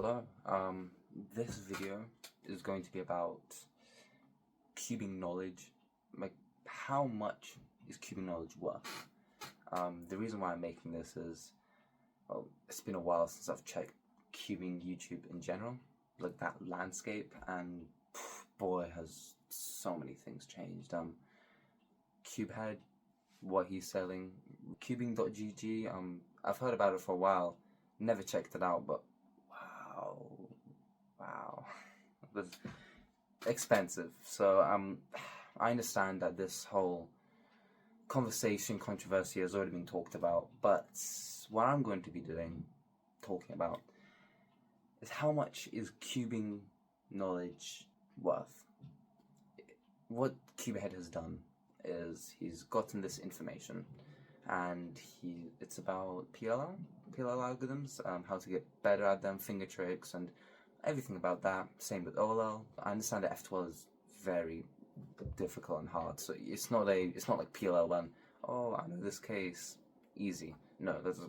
Hello, this video is going to be about cubing knowledge. Like, how much is cubing knowledge worth? The reason why I'm making this is, well, it's been a while since I've checked cubing YouTube in general, like that landscape, and boy, has so many things changed. Cubehead, what he's selling, cubing.gg, I've heard about it for a while, never checked it out, but wow, it was expensive. So I understand that this whole controversy has already been talked about, but what I'm going to be talking about is how much is cubing knowledge worth. What Cubehead has done is he's gotten this information, and it's about PLL algorithms, how to get better at them, finger tricks, and everything about that. Same with OLL. I understand that F12 is very difficult and hard, so it's not like PLL when, oh, I know this case, easy. No, there's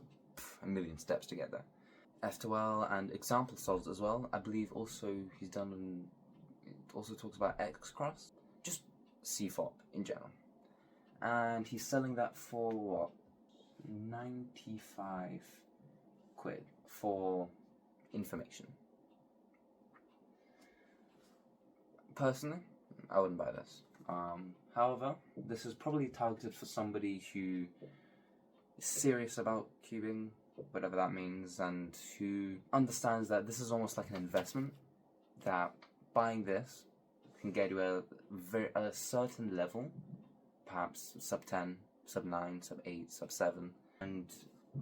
a million steps to get there. F12 and example solves as well. I believe also it also talks about X cross, just CFOP in general. And he's selling that for what? 95 quid for information. Personally, I wouldn't buy this. However, this is probably targeted for somebody who is serious about cubing, whatever that means, and who understands that this is almost like an investment, that buying this can get you a certain level, perhaps sub 10, sub 9, sub 8, sub 7, and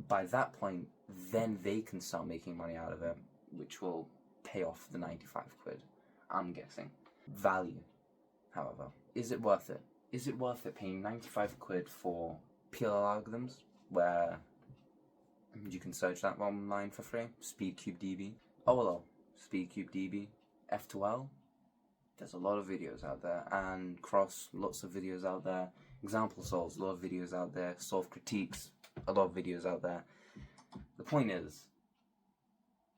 by that point, then they can start making money out of it, which will pay off the 95 quid, I'm guessing. Value, however, is it worth it? Is it worth it paying 95 quid for PLL algorithms, where you can search that online for free? Speedcubing, OLL, Speedcubing, F2L, there's a lot of videos out there, and cross, lots of videos out there, example solves, a lot of videos out there, solve critiques, a lot of videos out there. The point is,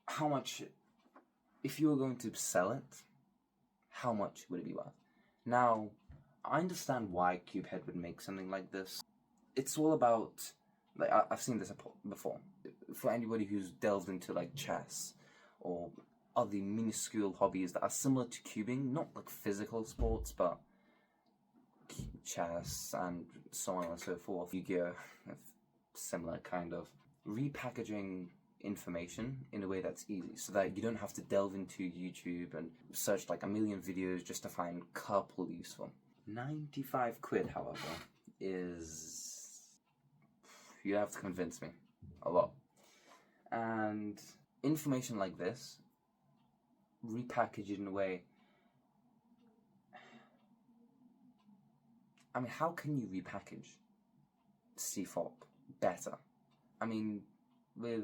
how much, if you were going to sell it, how much would it be worth? Now, I understand why Cubehead would make something like this. It's all about, like, I've seen this before. For anybody who's delved into like chess or other minuscule hobbies that are similar to cubing, not like physical sports, but chess and so on and so forth, Yu-Gi-Oh, similar kind of repackaging information in a way that's easy, so that you don't have to delve into YouTube and search like a million videos just to find a couple useful. 95 quid, however, is, you have to convince me a lot. And information like this, repackaged in a way, I mean, how can you repackage CFOP better? I mean, I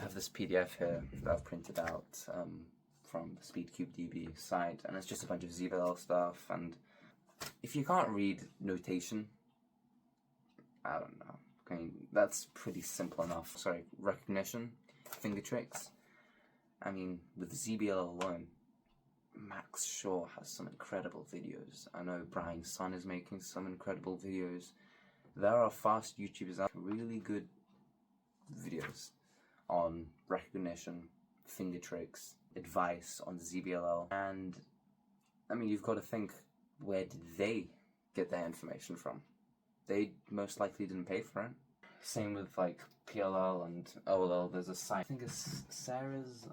have this PDF here that I've printed out from the Speedcubing site, and it's just a bunch of ZBL stuff, and if you can't read notation, I don't know. I mean, that's pretty simple enough. Sorry, recognition, finger tricks. I mean, with ZBL alone, Max Shaw has some incredible videos. I know Brian's son is making some incredible videos. There are fast YouTubers out there, really good videos on recognition, finger tricks, advice on ZBLL, and I mean, you've got to think, where did they get their information from? They most likely didn't pay for it. Same with like PLL and OLL. There's a site, I think it's Sarah's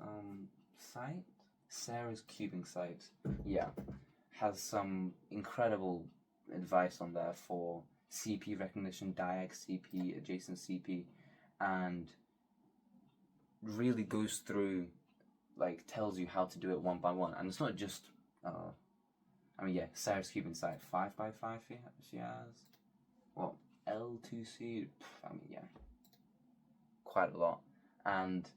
site? Sarah's cubing site, yeah, has some incredible advice on there for CP recognition, diag CP, adjacent CP, and really goes through, like, tells you how to do it one by one. And it's not just, I mean, yeah, Sarah's cubing site, 5x5 she has. What, L2C? I mean, yeah, quite a lot. And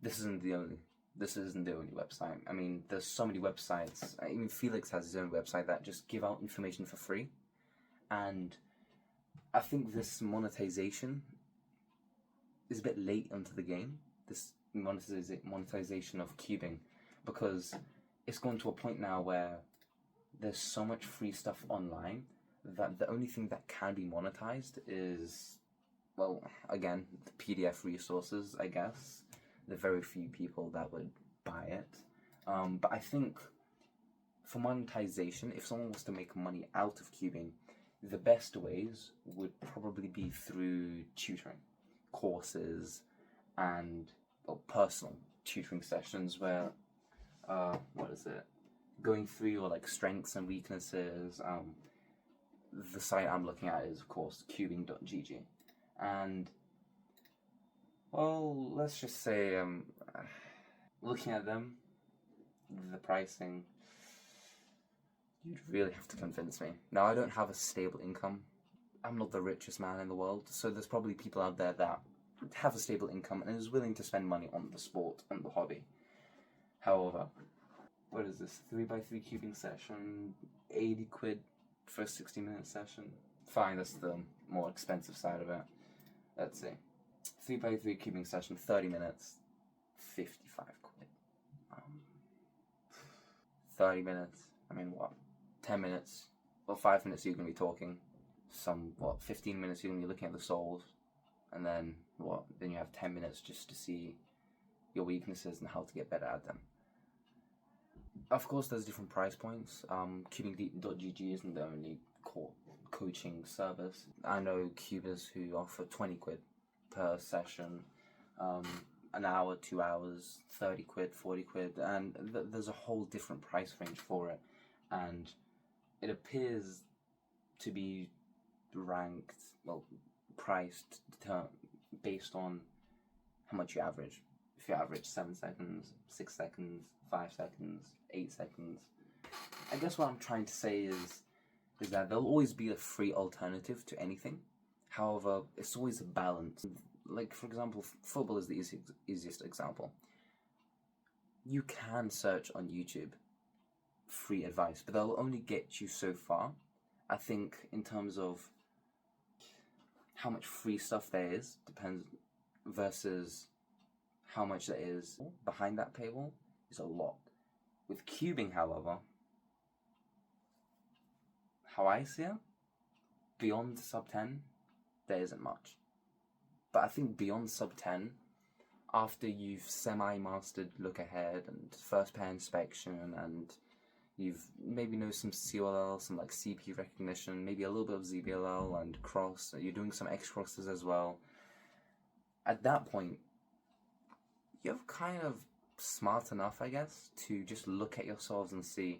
this isn't the only website. I mean, there's so many websites. Even Felix has his own website that just give out information for free. And I think this monetization is a bit late into the game. this monetization of cubing, because it's gone to a point now where there's so much free stuff online that the only thing that can be monetized is, well, again, the PDF resources, I guess. The very few people that would buy it. But I think for monetization, if someone was to make money out of cubing, the best ways would probably be through tutoring, courses, and personal tutoring sessions where, going through your like strengths and weaknesses. The site I'm looking at is, of course, cubing.gg. And, well, let's just say, looking at them, the pricing, you'd really have to convince me. Now, I don't have a stable income. I'm not the richest man in the world, so there's probably people out there that have a stable income and is willing to spend money on the sport, on the hobby. However, what is this? 3x3 cubing session, 80 quid for a 60-minute session. Fine, that's the more expensive side of it. Let's see. 3x3 cubing session, 30 minutes, 55 quid. 30 minutes, I mean, what? 10 minutes, well, 5 minutes you're going to be talking. 15 minutes you're going to be looking at the soles. And then, then you have 10 minutes just to see your weaknesses and how to get better at them. Of course, there's different price points. Cubing.gg isn't the only coaching service. I know cubers who offer 20 quid per session, an hour, 2 hours, 30 quid, 40 quid, and there's a whole different price range for it. And it appears to be priced based on how much you average. If you average 7 seconds, 6 seconds, 5 seconds, 8 seconds. I guess what I'm trying to say is that there'll always be a free alternative to anything. However, it's always a balance. Like, for example, football is the easiest example. You can search on YouTube free advice, but they'll only get you so far. I think in terms of how much free stuff there is, depends, versus how much there is behind that paywall is a lot. With cubing, however, how I see it, beyond sub 10, there isn't much. But I think beyond sub 10, after you've semi-mastered look ahead and first pair inspection, and you've maybe know some COL, some like CP recognition, maybe a little bit of ZBLL and cross, you're doing some X crosses as well. At that point, you're kind of smart enough, I guess, to just look at yourselves and see,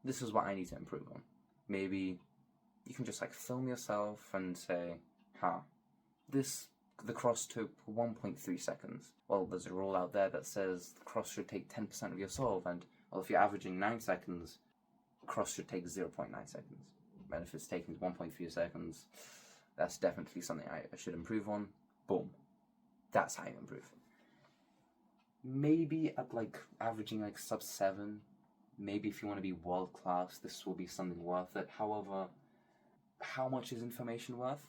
this is what I need to improve on. Maybe you can just like film yourself and say, the cross took 1.3 seconds. Well, there's a rule out there that says the cross should take 10% of your solve, and well, if you're averaging 9 seconds, cross should take 0.9 seconds. And if it's taking 1.3 seconds, that's definitely something I should improve on. Boom. That's how you improve. Maybe at like averaging like sub 7, maybe if you want to be world class, this will be something worth it. However, how much is information worth?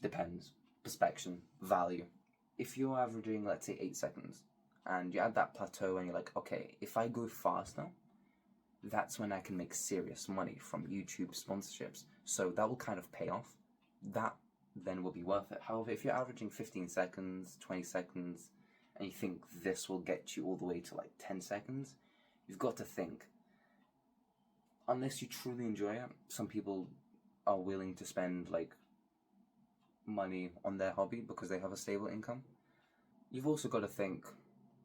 Depends. Perspection, value. If you're averaging, let's say, 8 seconds, and you're at that plateau and you're like, okay, if I go faster, that's when I can make serious money from YouTube sponsorships. So that will kind of pay off. That then will be worth it. However, if you're averaging 15 seconds, 20 seconds, and you think this will get you all the way to like 10 seconds, you've got to think, unless you truly enjoy it, some people are willing to spend like money on their hobby because they have a stable income. You've also got to think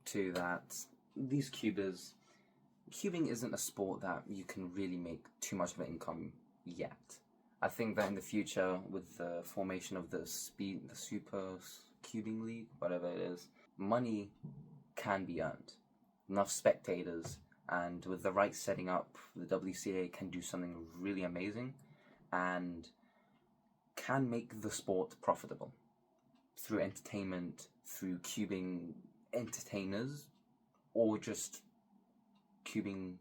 too that these cubing isn't a sport that you can really make too much of an income yet. I think that in the future, with the formation of the Super Cubing League, whatever it is, money can be earned. Enough spectators, and with the right setting up, the WCA can do something really amazing and can make the sport profitable through entertainment, through cubing entertainers, or just cubers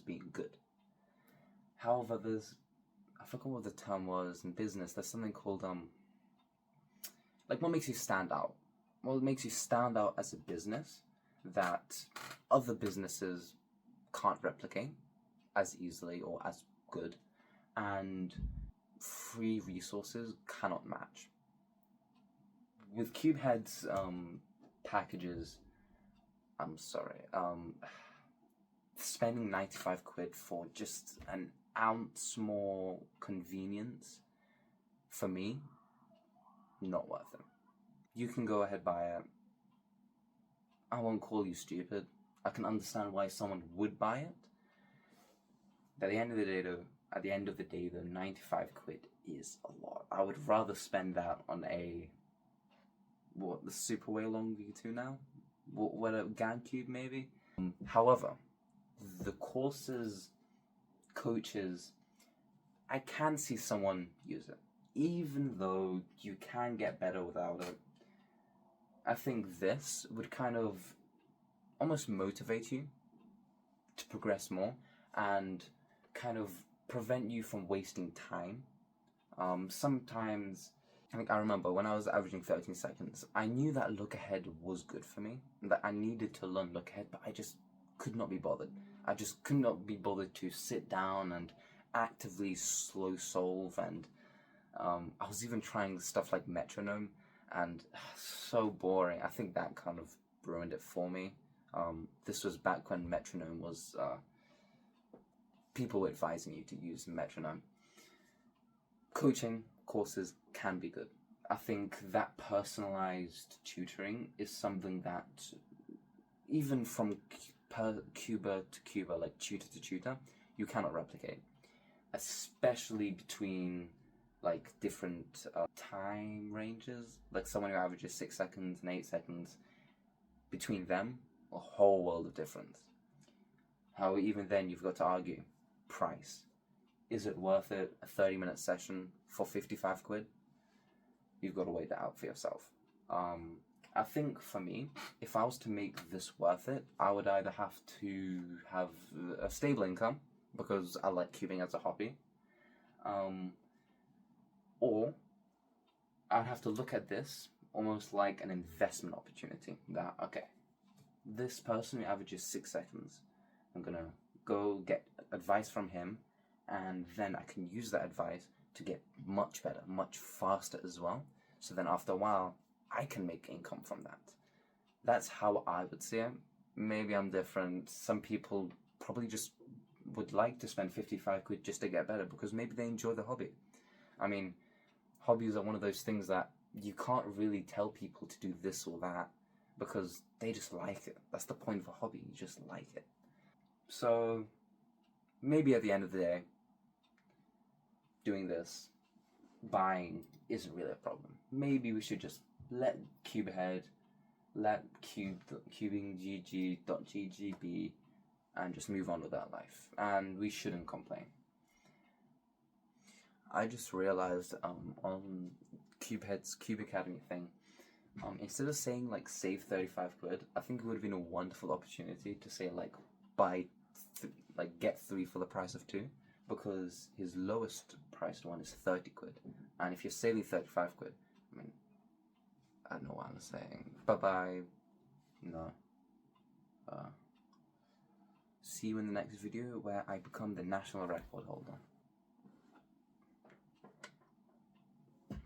being good. However, I forgot what the term was in business. There's something called like, what makes you stand out? What makes you stand out as a business that other businesses can't replicate as easily or as good, and free resources cannot match? With Cubehead's packages, I'm sorry, spending 95 quid for just an ounce more convenience, for me, not worth it. You can go ahead, buy it. I won't call you stupid. I can understand why someone would buy it. But at the end of the day though, 95 quid is a lot. I would rather spend that on the super way long V2 now? What a GameCube maybe? However, the courses, coaches, I can see someone use it. Even though you can get better without it, I think this would kind of almost motivate you to progress more and kind of prevent you from wasting time. Sometimes, I remember when I was averaging 13 seconds, I knew that look ahead was good for me, and that I needed to learn look ahead, but I just could not be bothered. I just could not be bothered to sit down and actively slow solve, and I was even trying stuff like metronome, and so boring. I think that kind of ruined it for me. This was back when metronome was, people were advising you to use metronome. Coaching courses can be good. I think that personalized tutoring is something that, even from Cuba to Cuba, like tutor to tutor, you cannot replicate. Especially between like different time ranges, like someone who averages 6 seconds and 8 seconds, between them, a whole world of difference. How even then you've got to argue price. Is it worth it, a 30-minute session for 55 quid? You've got to weigh that out for yourself. I think for me, if I was to make this worth it, I would either have to have a stable income, because I like cubing as a hobby, or I'd have to look at this almost like an investment opportunity. That, okay, this person who averages 6 seconds, I'm gonna go get advice from him, and then I can use that advice to get much better, much faster as well. So then after a while, I can make income from that. That's how I would see it. Maybe I'm different. Some people probably just would like to spend 55 quid just to get better, because maybe they enjoy the hobby. I mean, hobbies are one of those things that you can't really tell people to do this or that, because they just like it. That's the point of a hobby, you just like it. So maybe at the end of the day, doing this, buying, isn't really a problem. Maybe we should just let Cubehead, let cubinggg.gg be, and just move on with our life. And we shouldn't complain. I just realized on Cubehead's Cube Academy thing, instead of saying like save 35 quid, I think it would have been a wonderful opportunity to say like get 3 for the price of 2, because his lowest priced one is 30 quid. And if you're saving 35 quid, I mean, I don't know what I'm saying. Bye-bye. No. See you in the next video where I become the national record holder.